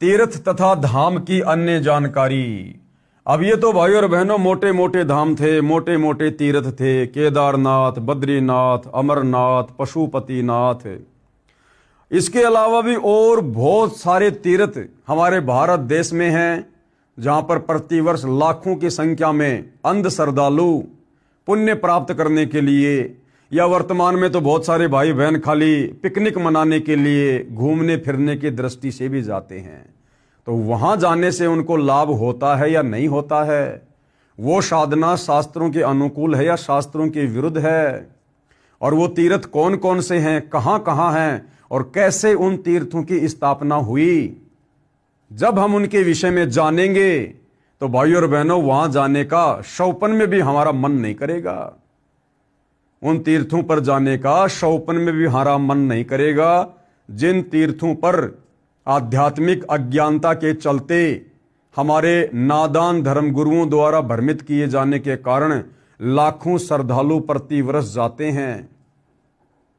तीर्थ तथा धाम की अन्य जानकारी। अब ये तो भाई और बहनों मोटे मोटे धाम थे, मोटे मोटे तीर्थ थे, केदारनाथ, बद्रीनाथ, अमरनाथ, पशुपतिनाथ। इसके अलावा भी और बहुत सारे तीर्थ हमारे भारत देश में हैं, जहां पर प्रतिवर्ष लाखों की संख्या में अंध श्रद्धालु पुण्य प्राप्त करने के लिए या वर्तमान में तो बहुत सारे भाई बहन खाली पिकनिक मनाने के लिए घूमने फिरने की दृष्टि से भी जाते हैं। तो वहां जाने से उनको लाभ होता है या नहीं होता है? वो साधना शास्त्रों के अनुकूल है या शास्त्रों के विरुद्ध है? और वो तीर्थ कौन कौन से हैं, कहां कहां हैं और कैसे उन तीर्थों की स्थापना हुई? जब हम उनके विषय में जानेंगे तो भाई और बहनों वहां जाने का शौपन में भी हमारा मन नहीं करेगा। उन तीर्थों पर जाने का शौपन में भी हमारा मन नहीं करेगा जिन तीर्थों पर आध्यात्मिक अज्ञानता के चलते हमारे नादान धर्मगुरुओं द्वारा भ्रमित किए जाने के कारण लाखों श्रद्धालु प्रतिवर्ष जाते हैं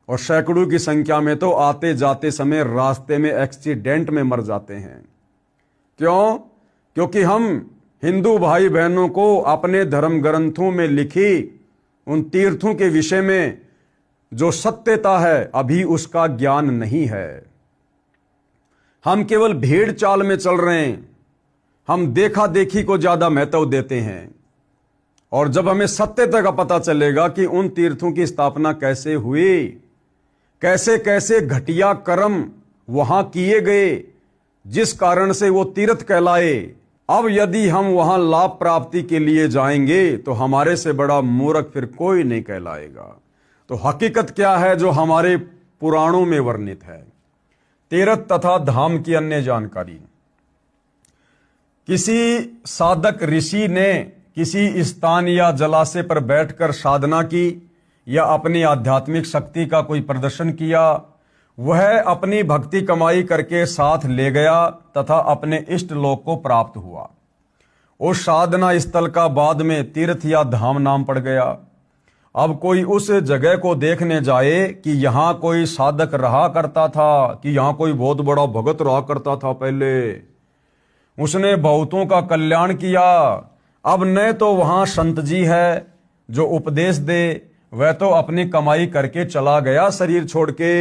और सैकड़ों की संख्या में तो आते जाते समय रास्ते में एक्सीडेंट में मर जाते हैं। क्यों? क्योंकि हम हिंदू भाई बहनों को अपने धर्म ग्रंथों में लिखी उन तीर्थों के विषय में जो सत्यता है अभी उसका ज्ञान नहीं है। हम केवल भेड़ चाल में चल रहे हैं, हम देखा देखी को ज्यादा महत्व देते हैं। और जब हमें सत्यता का पता चलेगा कि उन तीर्थों की स्थापना कैसे हुई, कैसे कैसे घटिया कर्म वहां किए गए जिस कारण से वो तीर्थ कहलाए, अब यदि हम वहां लाभ प्राप्ति के लिए जाएंगे तो हमारे से बड़ा मूर्ख फिर कोई नहीं कहलाएगा। तो हकीकत क्या है जो हमारे पुराणों में वर्णित है? तीर्थ तथा धाम की अन्य जानकारी। किसी साधक ऋषि ने किसी स्थान या जलाशय पर बैठकर साधना की या अपनी आध्यात्मिक शक्ति का कोई प्रदर्शन किया, वह अपनी भक्ति कमाई करके साथ ले गया तथा अपने इष्ट लोक को प्राप्त हुआ। उस साधना स्थल का बाद में तीर्थ या धाम नाम पड़ गया। अब कोई उस जगह को देखने जाए कि यहां कोई साधक रहा करता था, कि यहां कोई बहुत बड़ा भगत रहा करता था, पहले उसने बहुतों का कल्याण किया। अब न तो वहां संत जी है जो उपदेश दे, वह तो अपनी कमाई करके चला गया शरीर छोड़ के।